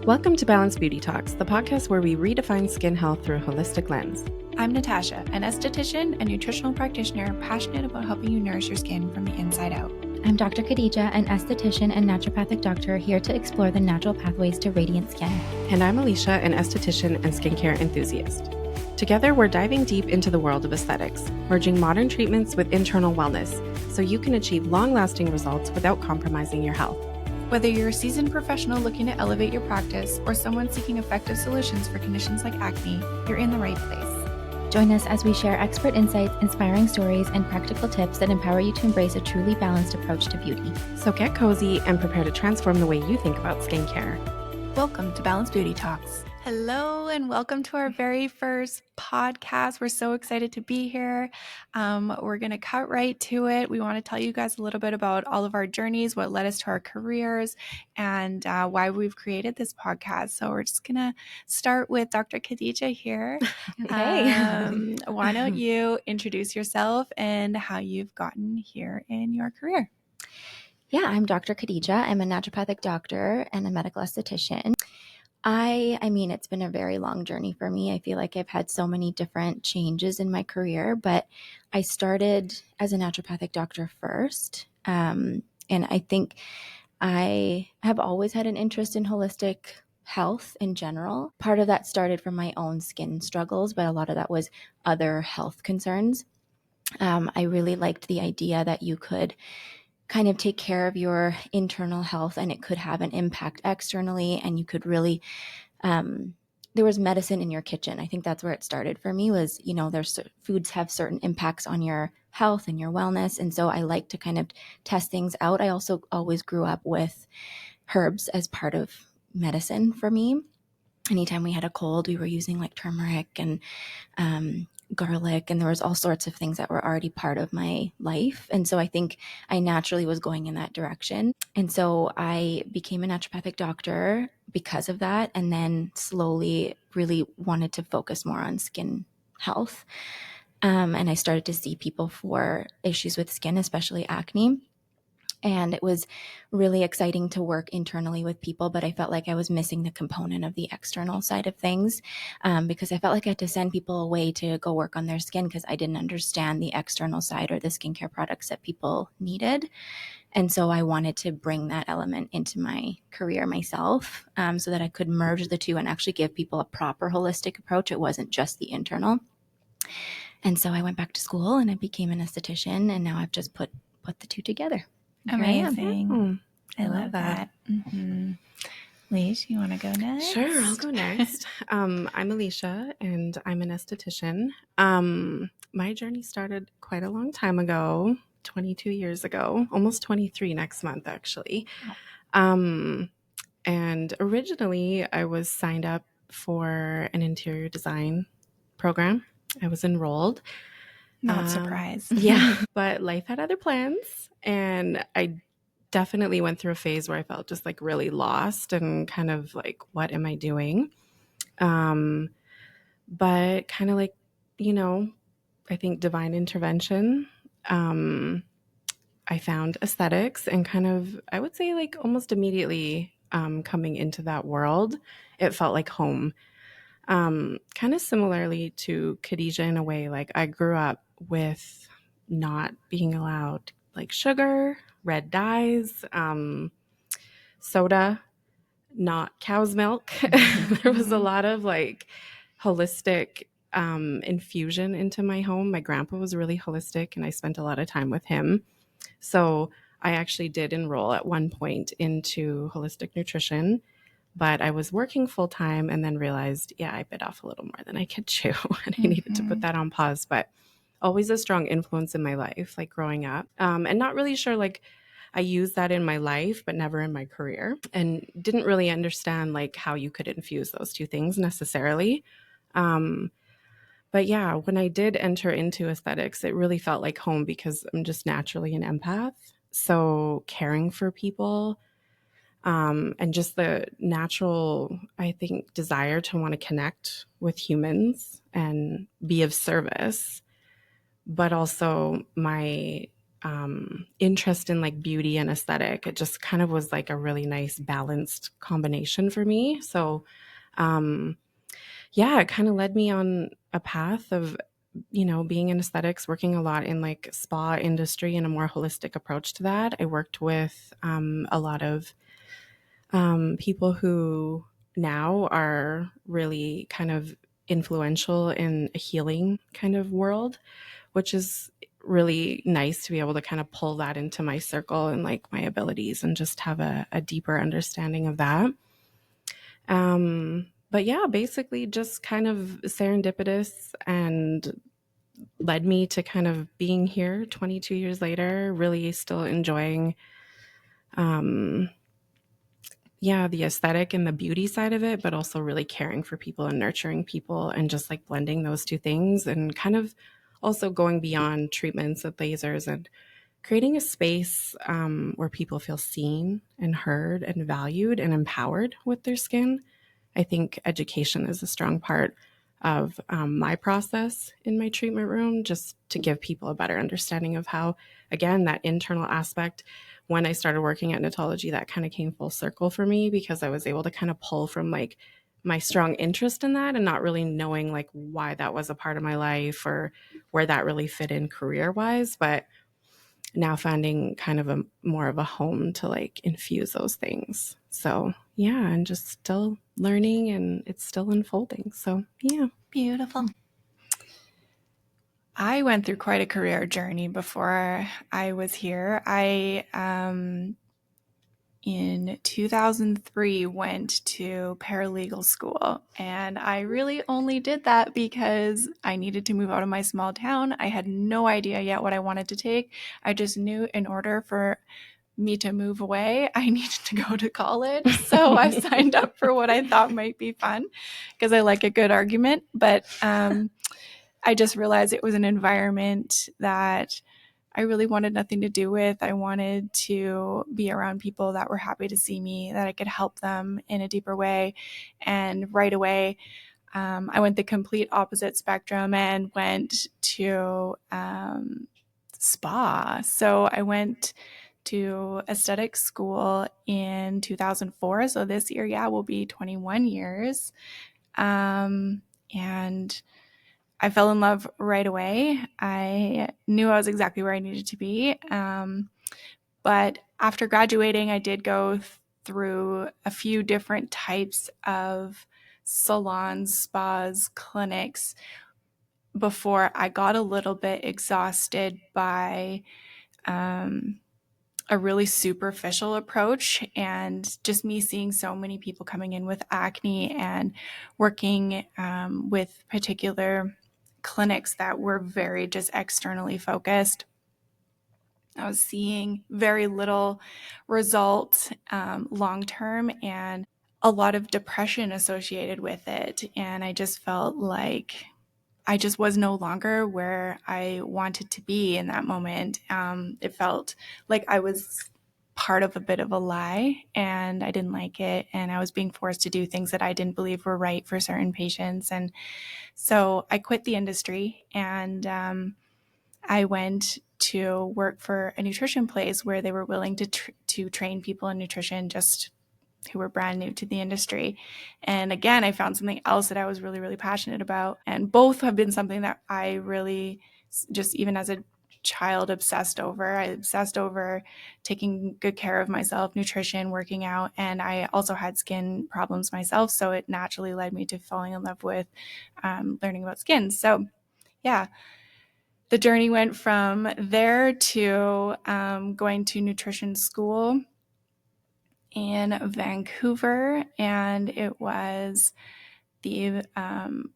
Welcome to Balanced Beauty Talks, the podcast where we redefine skin health through a holistic lens. I'm Natasha, an esthetician and nutritional practitioner passionate about helping you nourish your skin from the inside out. I'm Dr. Khadija, an esthetician and naturopathic doctor here to explore the natural pathways to radiant skin. And I'm Alicia, an esthetician and skincare enthusiast. Together, we're diving deep into the world of aesthetics, merging modern treatments with internal wellness so you can achieve long-lasting results without compromising your health. Whether you're a seasoned professional looking to elevate your practice or someone seeking effective solutions for conditions like acne, you're in the right place. Join us as we share expert insights, inspiring stories, and practical tips that empower you to embrace a truly balanced approach to beauty. So get cozy and prepare to transform the way you think about skincare. Welcome to Balanced Beauty Talks. Hello and welcome to our very first podcast. We're so excited to be here. We're going to cut right to it. We want to tell you guys a little bit about all of our journeys, what led us to our careers, and why we've created this podcast. So we're just going to start with Dr. Khadija here. Okay. Why don't you introduce yourself and how you've gotten here in your career? Yeah, I'm Dr. Khadija. I'm a naturopathic doctor and a medical esthetician. I mean, it's been a very long journey for me. I feel like I've had so many different changes in my career, but I started as a naturopathic doctor first. And I think I have always had an interest in holistic health in general. Part of that started from my own skin struggles, but a lot of that was other health concerns. I really liked the idea that you could kind of take care of your internal health and it could have an impact externally, and you could really there was medicine in your kitchen. I think that's where it started for me was, there's foods have certain impacts on your health and your wellness. And so I like to kind of test things out. I also always grew up with herbs as part of medicine for me. Anytime we had a cold, we were using like turmeric and garlic, and there was all sorts of things that were already part of my life. And so I think I naturally was going in that direction. And so I became a naturopathic doctor because of that, and then slowly really wanted to focus more on skin health. And I started to see people for issues with skin, especially acne. And it was really exciting to work internally with people, but I felt like I was missing the component of the external side of things because I felt like I had to send people away to go work on their skin because I didn't understand the external side or the skincare products that people needed. And so I wanted to bring that element into my career myself so that I could merge the two and actually give people a proper holistic approach. It wasn't just the internal. And so I went back to school and I became an esthetician, and now I've just put the two together. Amazing. I love that. Mm-hmm. Leish, you want to go next? Sure, I'll go next. I'm Alicia, and I'm an esthetician. My journey started quite a long time ago, 22 years ago, almost 23 next month, actually. And originally, I was signed up for an interior design program. I was enrolled. Not surprised. Yeah, but life had other plans, and I definitely went through a phase where I felt just like really lost and kind of like, what am I doing? But kind of like, I think divine intervention. I found aesthetics and kind of, I would say like almost immediately coming into that world, it felt like home. Kind of similarly to Khadija in a way, like I grew up with not being allowed like sugar, red dyes, soda, not cow's milk. There was a lot of like holistic infusion into my home. My grandpa was really holistic and I spent a lot of time with him. So I actually did enroll at one point into holistic nutrition, but I was working full time and then realized, I bit off a little more than I could chew and I needed to put that on pause. But always a strong influence in my life, like growing up, and not really sure, like I used that in my life, but never in my career, and didn't really understand like how you could infuse those two things necessarily. But yeah, when I did enter into aesthetics, it really felt like home because I'm just naturally an empath. So caring for people, and just the natural, I think, desire to want to connect with humans and be of service, but also my interest in like beauty and aesthetic. It just kind of was like a really nice balanced combination for me. So, yeah, it kind of led me on a path of, being in aesthetics, working a lot in like spa industry and a more holistic approach to that. I worked with a lot of people who now are really kind of influential in a healing kind of world, which is really nice to be able to kind of pull that into my circle and like my abilities and just have a deeper understanding of that. But yeah, basically just kind of serendipitous and led me to kind of being here 22 years later, really still enjoying um, the aesthetic and the beauty side of it, but also really caring for people and nurturing people and just like blending those two things and kind of also going beyond treatments with lasers and creating a space where people feel seen and heard and valued and empowered with their skin. I think education is a strong part of my process in my treatment room, just to give people a better understanding of how, again, that internal aspect. When I started working at Natology, that kind of came full circle for me because I was able to kind of pull from like my strong interest in that and not really knowing like why that was a part of my life or where that really fit in career wise. But now finding kind of a more of a home to like infuse those things. So yeah, and just still learning and it's still unfolding. So yeah. Beautiful. I went through quite a career journey before I was here. I in 2003 went to paralegal school, and I really only did that because I needed to move out of my small town. I had no idea yet what I wanted to take. I just knew in order for me to move away, I needed to go to college. So I signed up for what I thought might be fun because I like a good argument. But I just realized it was an environment that I really wanted nothing to do with. I wanted to be around people that were happy to see me, that I could help them in a deeper way. And right away, I went the complete opposite spectrum and went to spa. So I went to aesthetic school in 2004. So this year, will be 21 years. And I fell in love right away. I knew I was exactly where I needed to be. But after graduating, I did go through a few different types of salons, spas, clinics before I got a little bit exhausted by a really superficial approach and just me seeing so many people coming in with acne and working with particular clinics that were very just externally focused. I was seeing very little result long term and a lot of depression associated with it. And I just felt like I just was no longer where I wanted to be in that moment. It felt like I was part of a bit of a lie and I didn't like it. And I was being forced to do things that I didn't believe were right for certain patients. And so I quit the industry and I went to work for a nutrition place where they were willing to train people in nutrition just who were brand new to the industry. And again, I found something else that I was really, really passionate about. And both have been something that I really just, even as a child, obsessed over. I obsessed over taking good care of myself, nutrition, working out. And I also had skin problems myself. So it naturally led me to falling in love with learning about skin. So yeah, the journey went from there to going to nutrition school in Vancouver, and it was the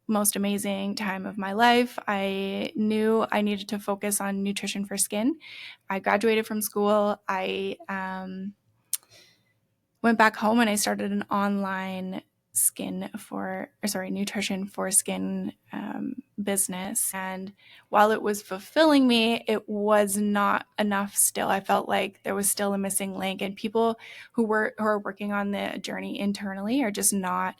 most amazing time of my life. I knew I needed to focus on nutrition for skin. I graduated from school. I went back home and I started an online nutrition for skin business. And while it was fulfilling me, it was not enough still. I felt like there was still a missing link, and people who are working on the journey internally are just not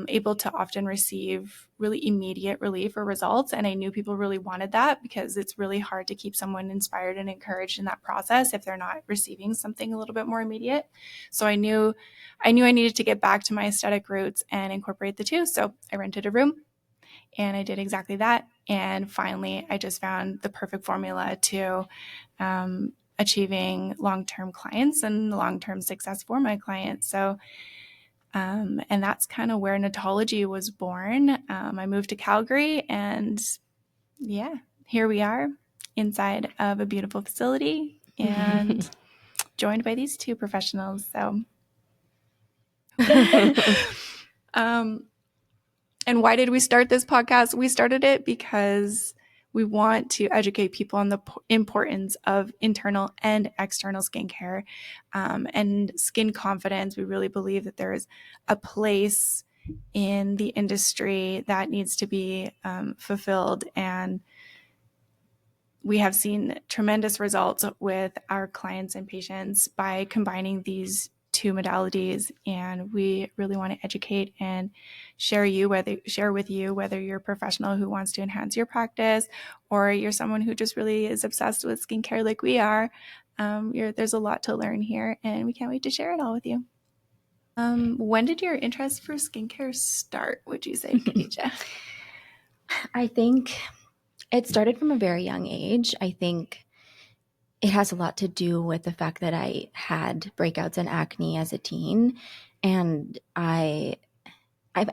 able to often receive really immediate relief or results. And I knew people really wanted that because it's really hard to keep someone inspired and encouraged in that process if they're not receiving something a little bit more immediate. So I knew I needed to get back to my aesthetic roots and incorporate the two. So I rented a room and I did exactly that. And finally, I just found the perfect formula to achieving long-term clients and long-term success for my clients. So and that's kind of where Natology was born. I moved to Calgary, and yeah, here we are inside of a beautiful facility and joined by these two professionals. So, and why did we start this podcast? We started it because we want to educate people on the importance of internal and external skincare and skin confidence. We really believe that there is a place in the industry that needs to be fulfilled. And we have seen tremendous results with our clients and patients by combining these two modalities, and we really want to educate and share with you whether you're a professional who wants to enhance your practice or you're someone who just really is obsessed with skincare like we are. There's a lot to learn here, and we can't wait to share it all with you. When did your interest for skincare start, would you say, Khadija? I think it started from a very young age. I think it has a lot to do with the fact that I had breakouts and acne as a teen. And I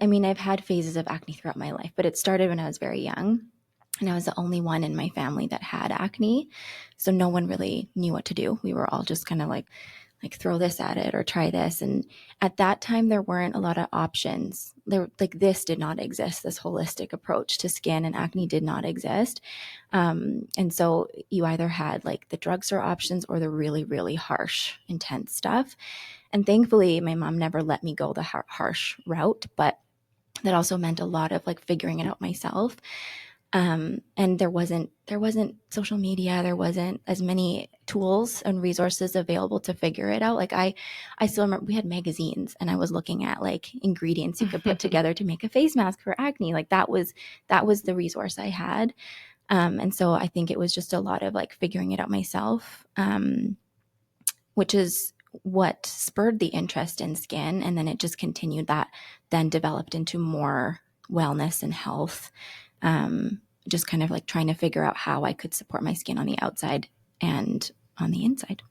mean, I've had phases of acne throughout my life, but it started when I was very young. And I was the only one in my family that had acne. So no one really knew what to do. We were all just kind of like throw this at it or try this. And at that time, there weren't a lot of options. This did not exist. This holistic approach to skin and acne did not exist. And so you either had like the drugstore options or the really, really harsh, intense stuff. And thankfully, my mom never let me go the harsh route, but that also meant a lot of like figuring it out myself. And there wasn't social media. There wasn't as many tools and resources available to figure it out. Like I still remember we had magazines and I was looking at like ingredients you could put together to make a face mask for acne. Like that was the resource I had. And so I think it was just a lot of like figuring it out myself, which is what spurred the interest in skin. And then it just continued, that then developed into more wellness and health. Just kind of like trying to figure out how I could support my skin on the outside and on the inside.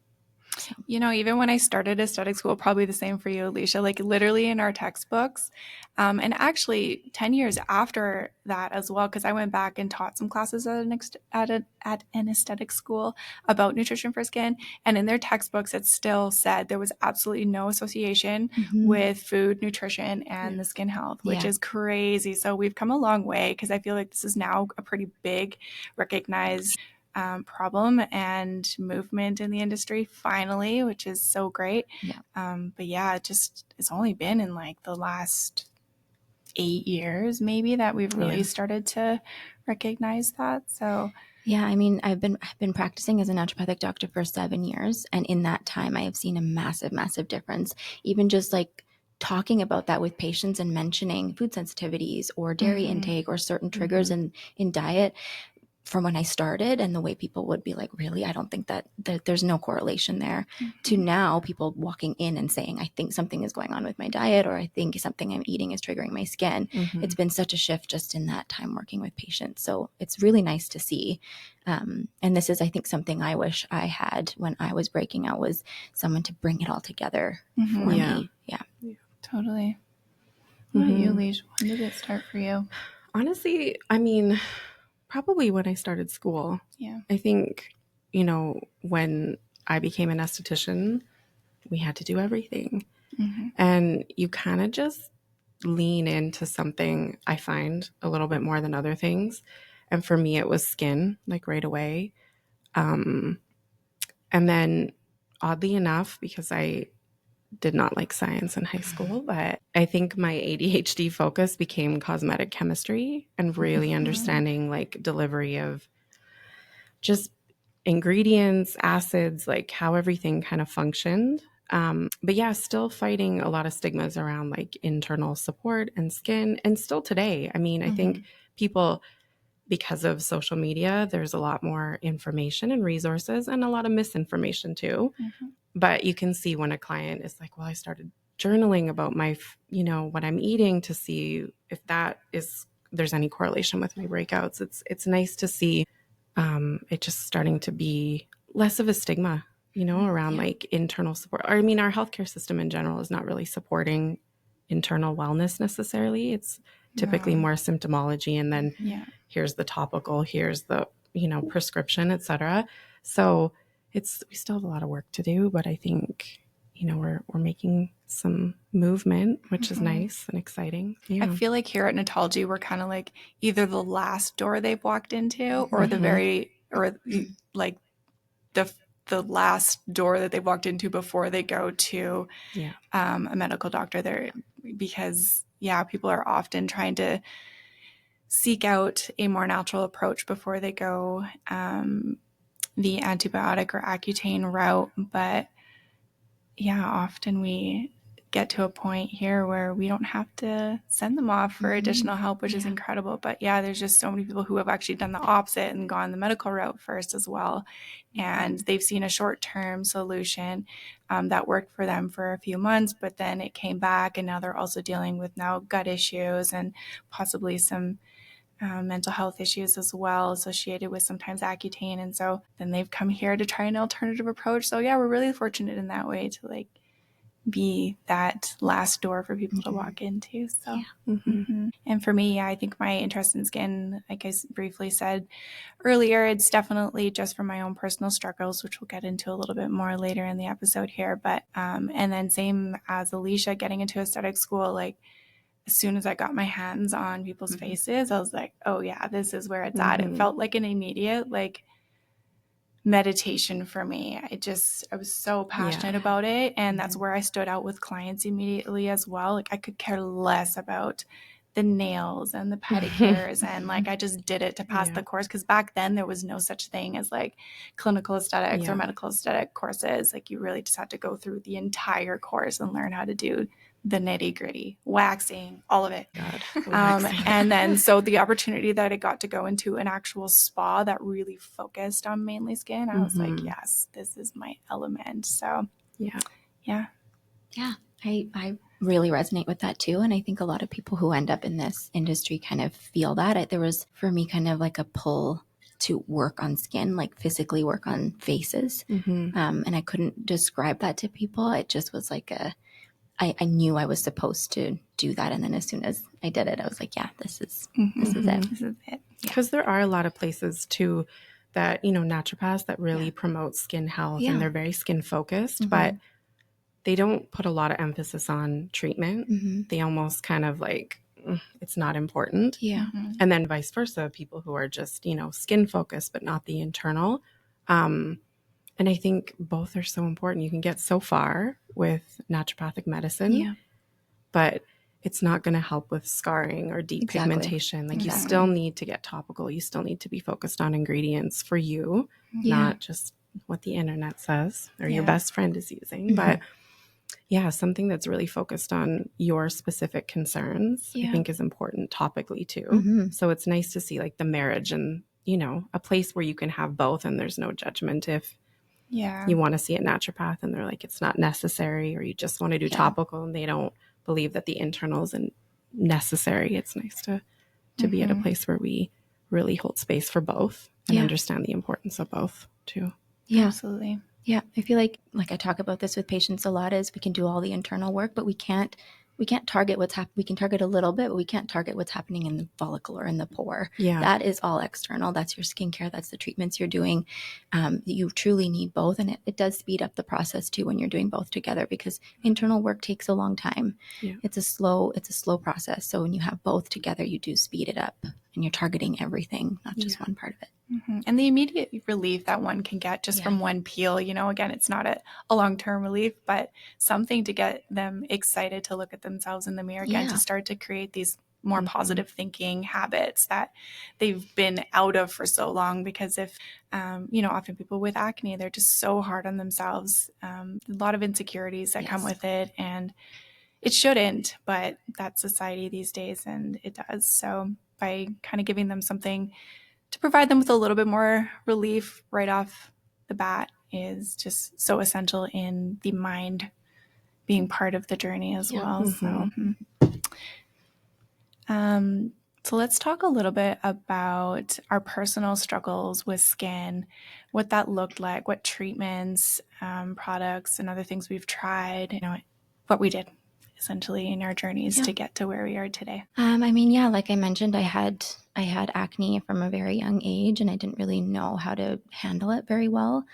So. Even when I started aesthetic school, probably the same for you, Alicia, like literally in our textbooks. And actually 10 years after that as well, because I went back and taught some classes at an aesthetic school about nutrition for skin. And in their textbooks, it still said there was absolutely no association with food, nutrition, and the skin health, which is crazy. So we've come a long way because I feel like this is now a pretty big recognized problem and movement in the industry finally, which is so great. But yeah, it's only been in like the last 8 years maybe that we've really started to recognize that. So yeah, I mean, I've been practicing as a naturopathic doctor for 7 years, and in that time I have seen a massive difference. Even just like talking about that with patients and mentioning food sensitivities or dairy intake or certain triggers in diet from when I started, and the way people would be like, really? I don't think that there's no correlation there, to now people walking in and saying, I think something is going on with my diet, or I think something I'm eating is triggering my skin. It's been such a shift just in that time working with patients. So it's really nice to see. And this is, I think, something I wish I had when I was breaking out, was someone to bring it all together for me. Yeah, totally. What about you, Leash? When did it start for you? Honestly, I mean, probably when I started school. Yeah. I think, when I became an esthetician, we had to do everything. And you kind of just lean into something, I find, a little bit more than other things. And for me, it was skin, like right away. And then oddly enough, because I did not like science in high school, but I think my ADHD focus became cosmetic chemistry and really understanding like delivery of just ingredients, acids, like how everything kind of functioned. But yeah, still fighting a lot of stigmas around like internal support and skin. And still today, I mean, I think people, because of social media, there's a lot more information and resources and a lot of misinformation too. But you can see when a client is like, well, I started journaling about my, what I'm eating to see if there's any correlation with my breakouts. It's nice to see it just starting to be less of a stigma, around like internal support. Or, I mean, our healthcare system in general is not really supporting internal wellness necessarily. It's typically more symptomology, and then here's the topical, here's the, prescription, etc. So we still have a lot of work to do, but I think, we're making some movement, which is nice and exciting. Yeah. I feel like here at Natology, we're kind of like either the last door they've walked into or the last door that they've walked into before they go to a medical doctor there, because people are often trying to seek out a more natural approach before they go the antibiotic or Accutane route. But often we get to a point here where we don't have to send them off for additional help, which is incredible. But there's just so many people who have actually done the opposite and gone the medical route first as well. And they've seen a short-term solution that worked for them for a few months, but then it came back, and now they're also dealing with now gut issues and possibly some mental health issues as well, associated with sometimes Accutane. And so then they've come here to try an alternative approach. So we're really fortunate in that way to like be that last door for people to walk into. So, and for me, I think my interest in skin, like I briefly said earlier, it's definitely just from my own personal struggles, which we'll get into a little bit more later in the episode here. But, and then same as Alicia, getting into aesthetic school, like as soon as I got my hands on people's faces, I was like, oh yeah, this is where it's at. It felt like an immediate, like, meditation for me. I was so passionate about it, and that's where I stood out with clients immediately as well. Like I could care less about the nails and the pedicures and like I just did it to pass the course, because back then there was no such thing as like clinical aesthetics or medical aesthetic courses. Like you really just had to go through the entire course and learn how to do the nitty gritty, waxing, all of it. And then so the opportunity that I got to go into an actual spa that really focused on mainly skin, I was like, yes, this is my element. So I really resonate with that too. And I think a lot of people who end up in this industry kind of feel that. There was for me kind of like a pull to work on skin, like physically work on faces. And I couldn't describe that to people. It just was like I knew I was supposed to do that. And then as soon as I did it, I was like, this is it. This is it. Because there are a lot of places too that, naturopaths that really promote skin health and they're very skin focused, but they don't put a lot of emphasis on treatment. They almost kind of like, it's not important. And then vice versa, people who are just, skin focused, but not the internal. And I think both are so important. You can get so far with naturopathic medicine, but it's not going to help with scarring or deep pigmentation. Like you still need to get topical. You still need to be focused on ingredients for you, not just what the internet says or your best friend is using. But something that's really focused on your specific concerns, I think is important topically too. So it's nice to see like the marriage and, a place where you can have both and there's no judgment if you want to see a naturopath and they're like, it's not necessary, or you just want to do topical and they don't believe that the internal is necessary. It's nice to be at a place where we really hold space for both and understand the importance of both too. Absolutely. Yeah. I feel like I talk about this with patients a lot, is we can do all the internal work, but we can't target what's happening. We can target a little bit, but we can't target what's happening in the follicle or in the pore. That is all external. That's your skincare. That's the treatments you're doing. You truly need both. And it does speed up the process too when you're doing both together, because internal work takes a long time. It's a slow process. So when you have both together, you do speed it up and you're targeting everything, not just one part of it. And the immediate relief that one can get just from one peel, again, it's not a long-term relief, but something to get them excited to look at themselves in the mirror again, to start to create these more positive thinking habits that they've been out of for so long. Because if, often people with acne, they're just so hard on themselves. A lot of insecurities that come with it, and it shouldn't, but that's society these days, and it does. So by kind of giving them something to provide them with a little bit more relief right off the bat is just so essential in the mind being part of the journey as well. So let's talk a little bit about our personal struggles with skin, what that looked like, what treatments, products, and other things we've tried, what we did essentially in our journeys to get to where we are today. Like I mentioned, I had acne from a very young age, and I didn't really know how to handle it very well.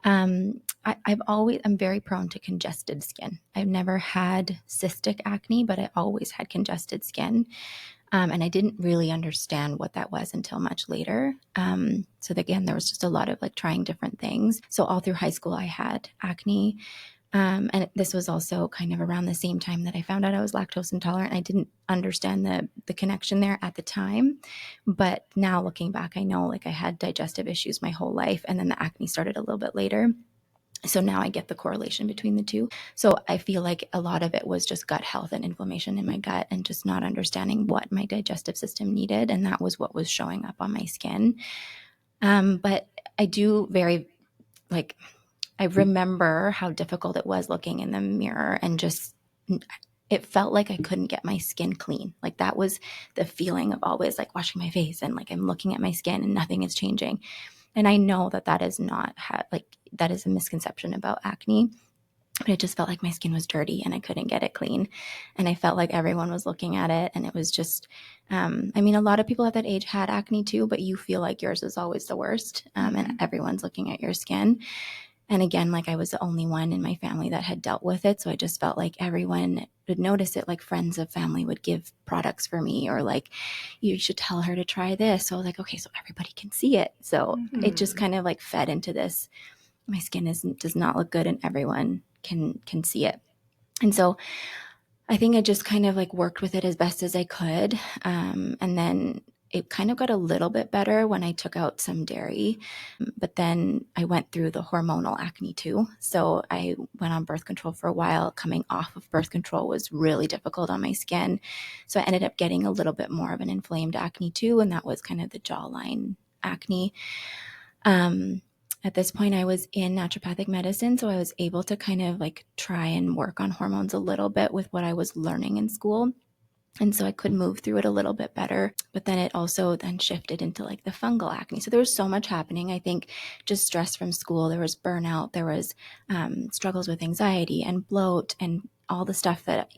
I'm very prone to congested skin. I've never had cystic acne, but I always had congested skin. And I didn't really understand what that was until much later. So again, there was just a lot of like trying different things. So all through high school, I had acne. And this was also kind of around the same time that I found out I was lactose intolerant. I didn't understand the connection there at the time. But now looking back, I know like I had digestive issues my whole life. And then the acne started a little bit later. So now I get the correlation between the two. So I feel like a lot of it was just gut health and inflammation in my gut and just not understanding what my digestive system needed. And that was what was showing up on my skin. But I do I remember how difficult it was looking in the mirror, and just it felt like I couldn't get my skin clean. Like that was the feeling of always like washing my face and like I'm looking at my skin and nothing is changing. And I know that is not that is a misconception about acne. But it just felt like my skin was dirty and I couldn't get it clean. And I felt like everyone was looking at it. And it was just, a lot of people at that age had acne too, but you feel like yours is always the worst. And everyone's looking at your skin. And again, like I was the only one in my family that had dealt with it. So I just felt like everyone would notice it. Like friends of family would give products for me, or like, you should tell her to try this. So I was like, okay, so everybody can see it. So it just kind of like fed into this. My skin does not look good and everyone can see it. And so I think I just kind of like worked with it as best as I could. And then it kind of got a little bit better when I took out some dairy, but then I went through the hormonal acne too. So I went on birth control for a while. Coming off of birth control was really difficult on my skin. So I ended up getting a little bit more of an inflamed acne too. And that was kind of the jawline acne. At this point, I was in naturopathic medicine, so I was able to kind of like try and work on hormones a little bit with what I was learning in school. And so I could move through it a little bit better. But then it also then shifted into like the fungal acne. So there was so much happening. I think just stress from school, there was burnout, there was struggles with anxiety and bloat and all the stuff that,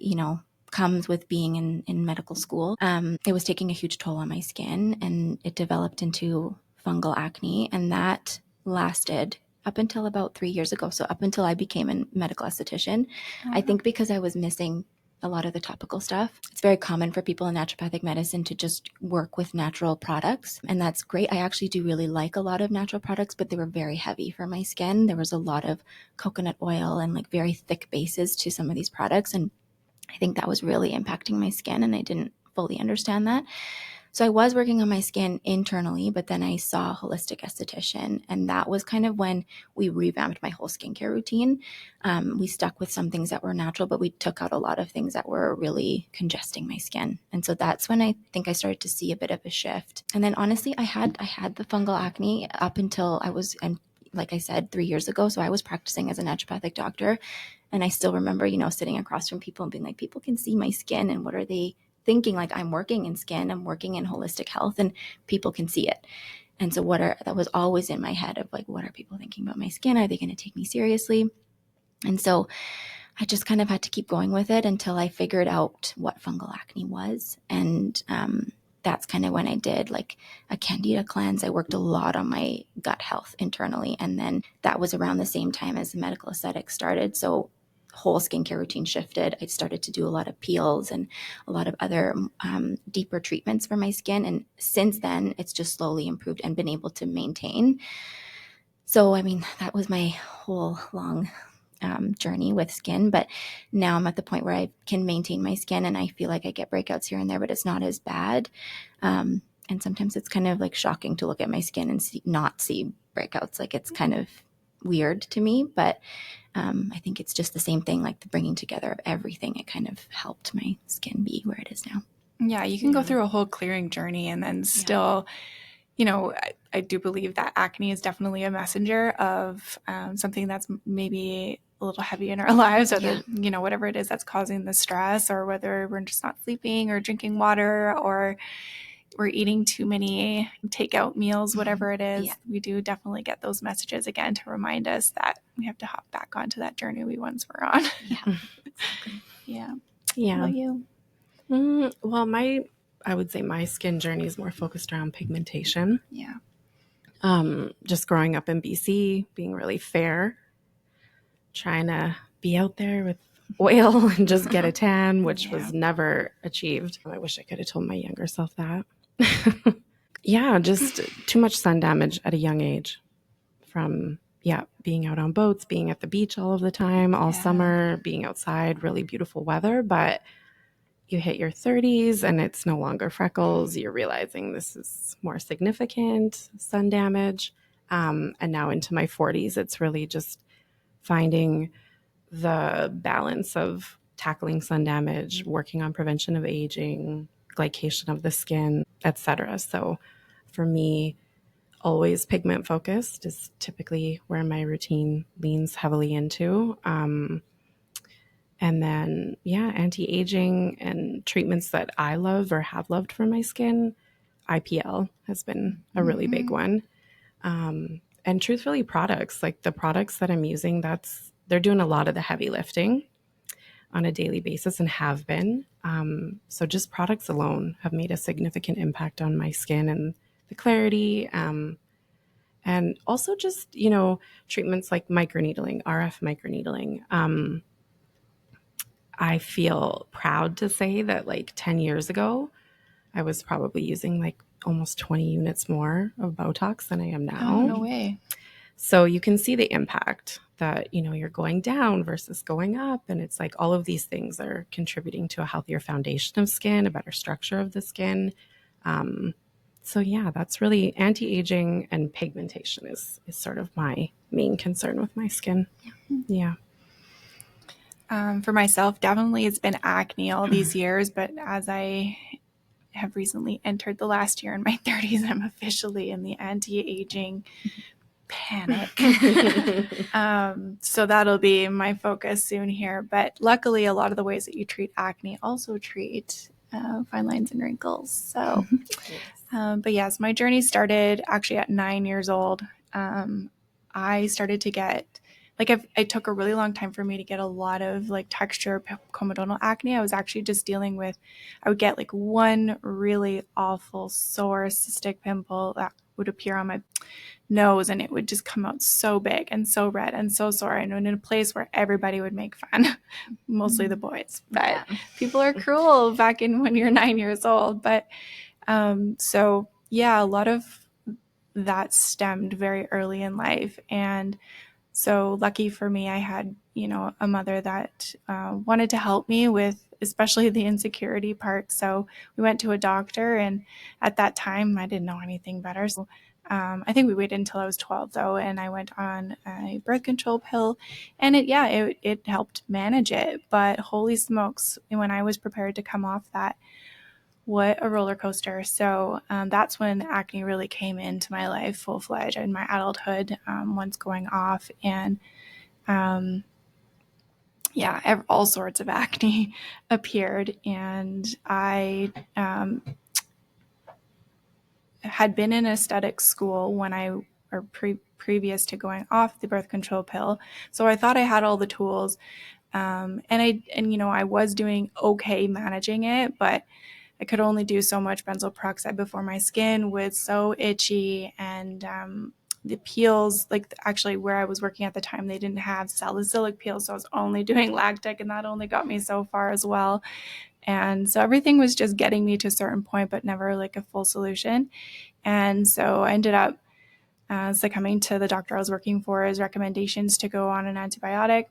comes with being in medical school. It was taking a huge toll on my skin, and it developed into fungal acne. And that lasted up until about 3 years ago. So up until I became a medical esthetician. I think because I was missing a lot of the topical stuff. It's very common for people in naturopathic medicine to just work with natural products. And that's great. I actually do really like a lot of natural products, but they were very heavy for my skin. There was a lot of coconut oil and like very thick bases to some of these products. And I think that was really impacting my skin, and I didn't fully understand that. So I was working on my skin internally, but then I saw a holistic esthetician, and that was kind of when we revamped my whole skincare routine. We stuck with some things that were natural, but we took out a lot of things that were really congesting my skin. And so that's when I think I started to see a bit of a shift. And then honestly, I had the fungal acne up until and like I said, 3 years ago. So I was practicing as a naturopathic doctor, and I still remember, sitting across from people and being like, people can see my skin, and what are they thinking? Like, I'm working in skin, I'm working in holistic health, and people can see it. And so that was always in my head of like, what are people thinking about my skin? Are they going to take me seriously? And so I just kind of had to keep going with it until I figured out what fungal acne was. And that's kind of when I did like a candida cleanse. I worked a lot on my gut health internally. And then that was around the same time as the medical aesthetics started. So whole skincare routine shifted. I started to do a lot of peels and a lot of other deeper treatments for my skin. And since then, it's just slowly improved and been able to maintain. So, that was my whole long journey with skin, but now I'm at the point where I can maintain my skin and I feel like I get breakouts here and there, but it's not as bad. And sometimes it's kind of like shocking to look at my skin and not see breakouts. Like it's kind of weird to me, but I think it's just the same thing, like the bringing together of everything. It kind of helped my skin be where it is now. Yeah, you can go through a whole clearing journey and then still, I do believe that acne is definitely a messenger of something that's maybe a little heavy in our lives, or whatever it is that's causing the stress, or whether we're just not sleeping or drinking water, or we're eating too many takeout meals, whatever it is. We do definitely get those messages again to remind us that we have to hop back onto that journey we once were on. Yeah. How about you? Well, I would say my skin journey is more focused around pigmentation. Yeah. Just growing up in BC, being really fair, trying to be out there with oil and just get a tan, which was never achieved. I wish I could have told my younger self that. Just too much sun damage at a young age from being out on boats, being at the beach all of the time, all summer, being outside, really beautiful weather, but you hit your 30s and it's no longer freckles. You're realizing this is more significant sun damage. And now into my 40s, it's really just finding the balance of tackling sun damage, working on prevention of aging, glycation of the skin, etc. So for me, always pigment focused is typically where my routine leans heavily into. And then, anti-aging and treatments that I love or have loved for my skin. IPL has been a really big one. And truthfully, products, like the products that I'm using, they're doing a lot of the heavy lifting on a daily basis and have been. So just products alone have made a significant impact on my skin and the clarity. And also just, treatments like microneedling, RF microneedling. I feel proud to say that like 10 years ago, I was probably using like almost 20 units more of Botox than I am now. Oh, no way. So you can see the impact that, you're going down versus going up. And it's like all of these things are contributing to a healthier foundation of skin, a better structure of the skin. That's really anti-aging, and pigmentation is sort of my main concern with my skin. Yeah. For myself, definitely it's been acne all these years, but as I have recently entered the last year in my 30s, I'm officially in the anti-aging panic. So that'll be my focus soon here. But luckily, a lot of the ways that you treat acne also treat fine lines and wrinkles. So, but yes, my journey started actually at 9 years old. I started to get I took a really long time for me to get a lot of like texture comedonal acne. I was actually just dealing with, I would get like one really awful sore cystic pimple that would appear on my nose, and it would just come out so big and so red and so sore, and in a place where everybody would make fun, mostly the boys. But people are cruel back in when you're 9 years old. But a lot of that stemmed very early in life. And so lucky for me, I had, a mother that wanted to help me with especially the insecurity part. So we went to a doctor, and at that time I didn't know anything better. So I think we waited until I was 12 though, and I went on a birth control pill, and it helped manage it. But holy smokes, when I was prepared to come off that, what a roller coaster. So that's when acne really came into my life full-fledged in my adulthood, once going off. And all sorts of acne appeared. And I had been in aesthetic school previous to going off the birth control pill. So I thought I had all the tools. And I was doing okay managing it, but I could only do so much benzoyl peroxide before my skin was so itchy. And the peels, actually where I was working at the time, they didn't have salicylic peels. So I was only doing lactic, and that only got me so far as well. And so everything was just getting me to a certain point, but never like a full solution. And so I ended up succumbing to the doctor I was working for, his recommendations to go on an antibiotic.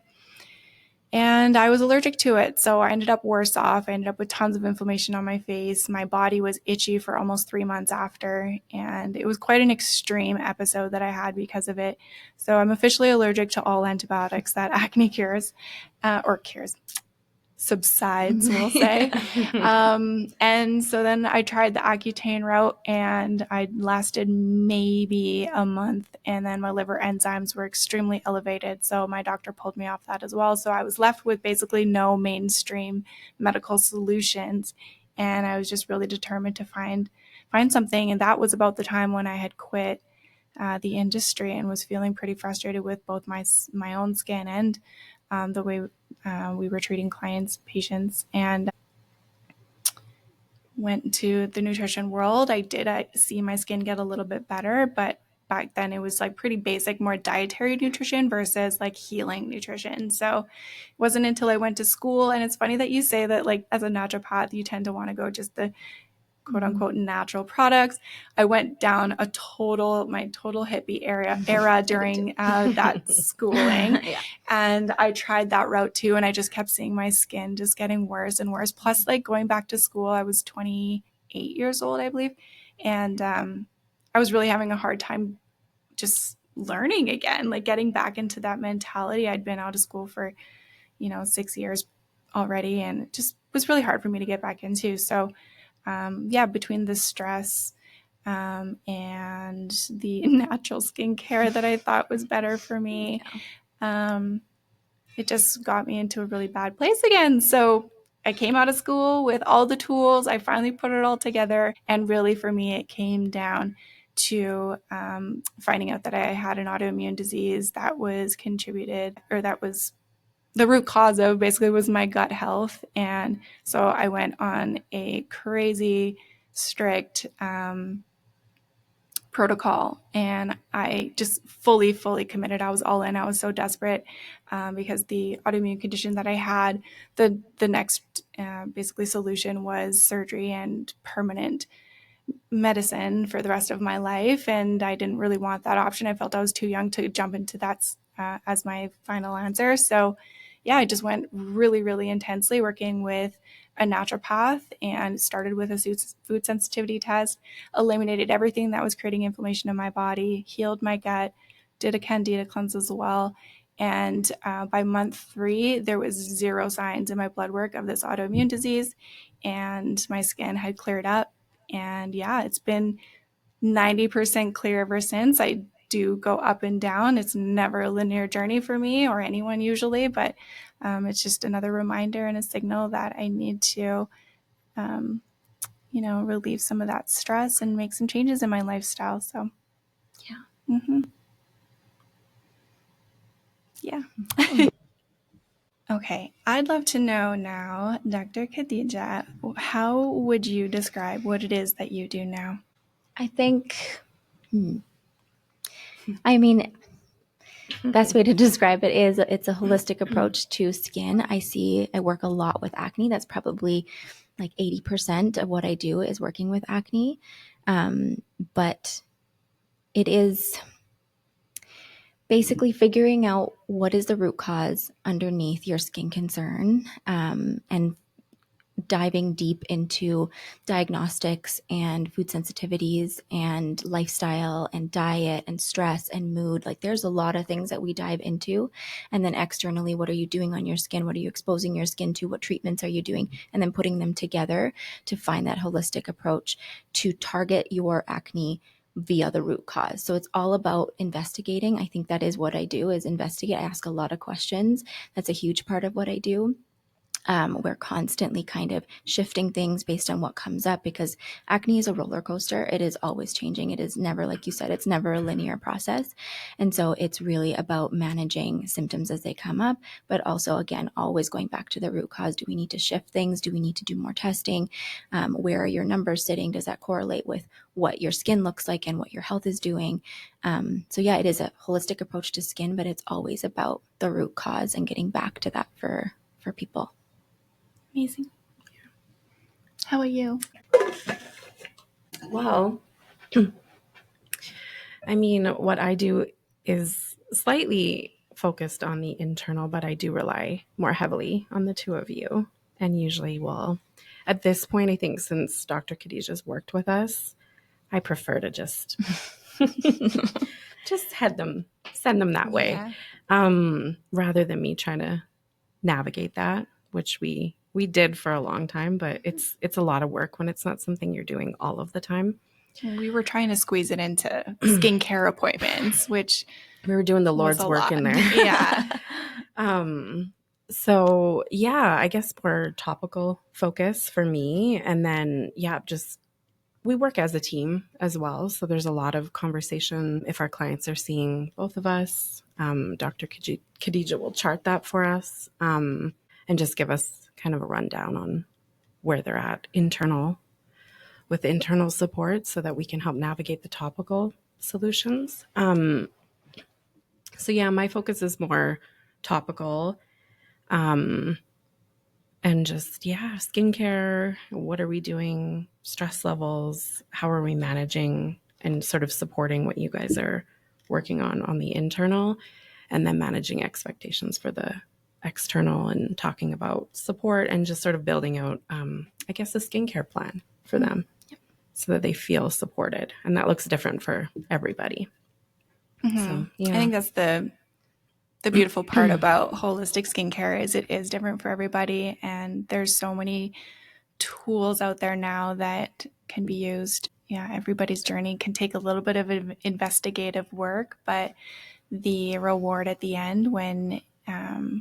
and I was allergic to it. So I ended up worse off. I ended up with tons of inflammation on my face. My body was itchy for almost 3 months after, and it was quite an extreme episode that I had because of it. So I'm officially allergic to all antibiotics that acne subsides, we'll say. And so then I tried the Accutane route, and I lasted maybe a month, and then my liver enzymes were extremely elevated. So my doctor pulled me off that as well. So I was left with basically no mainstream medical solutions. And I was just really determined to find something. And that was about the time when I had quit the industry and was feeling pretty frustrated with both my own skin and the way we were treating patients, and went to the nutrition world. I did see my skin get a little bit better, but back then it was like pretty basic, more dietary nutrition versus like healing nutrition. So it wasn't until I went to school, and it's funny that you say that, like, as a naturopath, you tend to want to go just the quote unquote natural products. I went down my total hippie era during that schooling. Yeah. And I tried that route too. And I just kept seeing my skin just getting worse and worse. Plus, like, going back to school, I was 28 years old, I believe. And I was really having a hard time just learning again, like getting back into that mentality. I'd been out of school for, 6 years already, and it just was really hard for me to get back into. So between the stress and the natural skincare that I thought was better for me, it just got me into a really bad place again. So I came out of school with all the tools. I finally put it all together. And really, for me, it came down to finding out that I had an autoimmune disease that was the root cause of basically was my gut health. And so I went on a crazy strict protocol, and I just fully committed. I was all in. I was so desperate because the autoimmune condition that I had, the next basically solution was surgery and permanent medicine for the rest of my life. And I didn't really want that option. I felt I was too young to jump into that as my final answer. So yeah, I just went really, really intensely working with a naturopath, and started with a food sensitivity test, eliminated everything that was creating inflammation in my body, healed my gut, did a candida cleanse as well. And by month 3, there was 0 signs in my blood work of this autoimmune disease, and my skin had cleared up. And yeah, it's been 90% clear ever since. I do go up and down. It's never a linear journey for me or anyone usually, but it's just another reminder and a signal that I need to, relieve some of that stress and make some changes in my lifestyle. So, Yeah. Mm-hmm. Yeah. Okay, I'd love to know now, Dr. Khadija, how would you describe what it is that you do now? I think, I mean, best way to describe it is it's a holistic approach to skin. I work a lot with acne. That's probably like 80% of what I do is working with acne. But it is basically figuring out what is the root cause underneath your skin concern, and diving deep into diagnostics and food sensitivities and lifestyle and diet and stress and mood. Like, there's a lot of things that we dive into. And then externally, what are you doing on your skin? What are you exposing your skin to? What treatments are you doing? And then putting them together to find that holistic approach to target your acne via the root cause. So it's all about investigating. I think that is what I do, is investigate. I ask a lot of questions. That's a huge part of what I do. We're constantly kind of shifting things based on what comes up, because acne is a roller coaster. It is always changing. It is never, like you said, it's never a linear process. And so it's really about managing symptoms as they come up, but also, again, always going back to the root cause. Do we need to shift things? Do we need to do more testing? Where are your numbers sitting? Does that correlate with what your skin looks like and what your health is doing? So yeah, it is a holistic approach to skin, but it's always about the root cause and getting back to that for people. Amazing. How are you? Well, I mean, what I do is slightly focused on the internal, but I do rely more heavily on the two of you. And usually at this point, I think since Dr. Khadijah's worked with us, I prefer to just send them that way, rather than me trying to navigate that, which we did for a long time, but it's a lot of work when it's not something you're doing all of the time. We were trying to squeeze it into skincare appointments, which we were doing the Lord's work in there. Yeah. So yeah, I guess more topical focus for me. And then, just we work as a team as well. So there's a lot of conversation. If our clients are seeing both of us, Dr. Khadijah will chart that for us, and just give us kind of a rundown on where they're at with internal support so that we can help navigate the topical solutions. So yeah, my focus is more topical, and just, skincare. What are we doing? Stress levels. How are we managing and sort of supporting what you guys are working on the internal, and then managing expectations for the external, and talking about support and just sort of building out, I guess, a skincare plan for them so that they feel supported. And that looks different for everybody. So, I think that's the beautiful part about holistic skincare is it is different for everybody. And there's so many tools out there now that can be used. Yeah, everybody's journey can take a little bit of investigative work, but the reward at the end when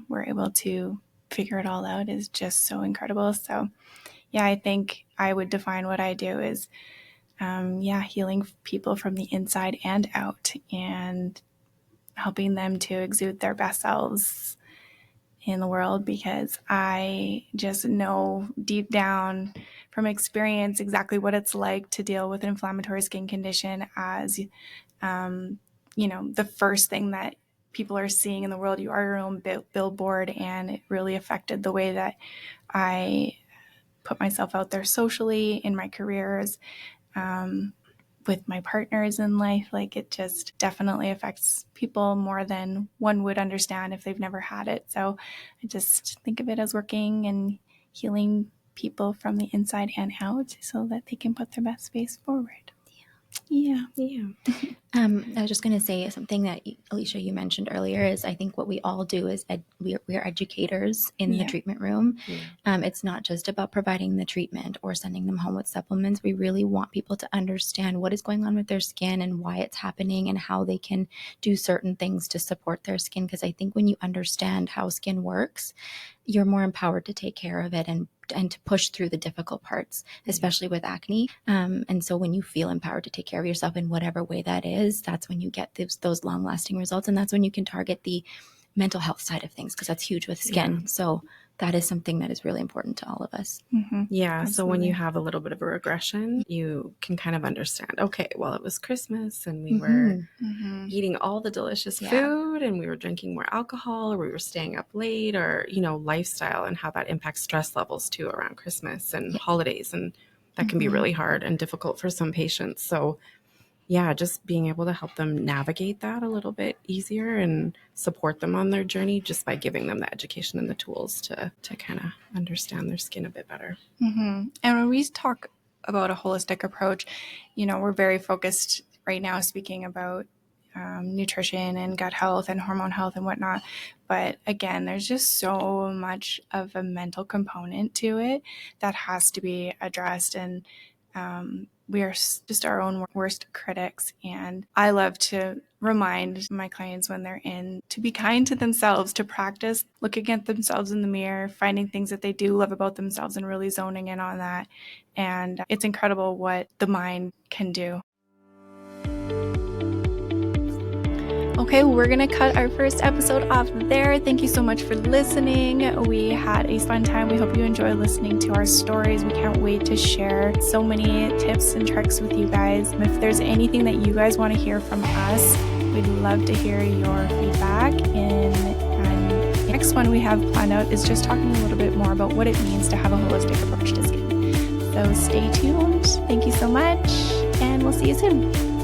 we're able to figure it all out is just so incredible. So yeah, I think I would define what I do as healing people from the inside and out, and helping them to exude their best selves in the world, because I just know deep down from experience exactly what it's like to deal with an inflammatory skin condition as, the first thing that people are seeing in the world. You are your own billboard, and it really affected the way that I put myself out there socially in my careers, with my partners in life. Like, it just definitely affects people more than one would understand if they've never had it. So I just think of it as working and healing people from the inside and out so that they can put their best face forward. Yeah. I was just going to say something that, Alicia, you mentioned earlier is I think what we all do is we are educators in the treatment room. It's not just about providing the treatment or sending them home with supplements. We really want people to understand what is going on with their skin and why it's happening and how they can do certain things to support their skin. Because I think when you understand how skin works, you're more empowered to take care of it and to push through the difficult parts, especially with acne. And so when you feel empowered to take care of yourself in whatever way that is, that's when you get those long-lasting results. And that's when you can target the mental health side of things, because that's huge with skin. So that is something that is really important to all of us. Yeah. Absolutely. So when you have a little bit of a regression, you can kind of understand, okay, well, it was Christmas and we were eating all the delicious food, and we were drinking more alcohol, or we were staying up late, or, lifestyle, and how that impacts stress levels too around Christmas and holidays. And that can be really hard and difficult for some patients. So yeah, just being able to help them navigate that a little bit easier and support them on their journey just by giving them the education and the tools to kind of understand their skin a bit better. And when we talk about a holistic approach, we're very focused right now speaking about nutrition and gut health and hormone health and whatnot. But again, there's just so much of a mental component to it that has to be addressed. And we are just our own worst critics. And I love to remind my clients when they're in to be kind to themselves, to practice looking at themselves in the mirror, finding things that they do love about themselves and really zoning in on that. And it's incredible what the mind can do. Okay, we're going to cut our first episode off there. Thank you so much for listening. We had a fun time. We hope you enjoy listening to our stories. We can't wait to share so many tips and tricks with you guys. If there's anything that you guys want to hear from us, we'd love to hear your feedback. And the next one we have planned out is just talking a little bit more about what it means to have a holistic approach to skin. So stay tuned. Thank you so much, and we'll see you soon.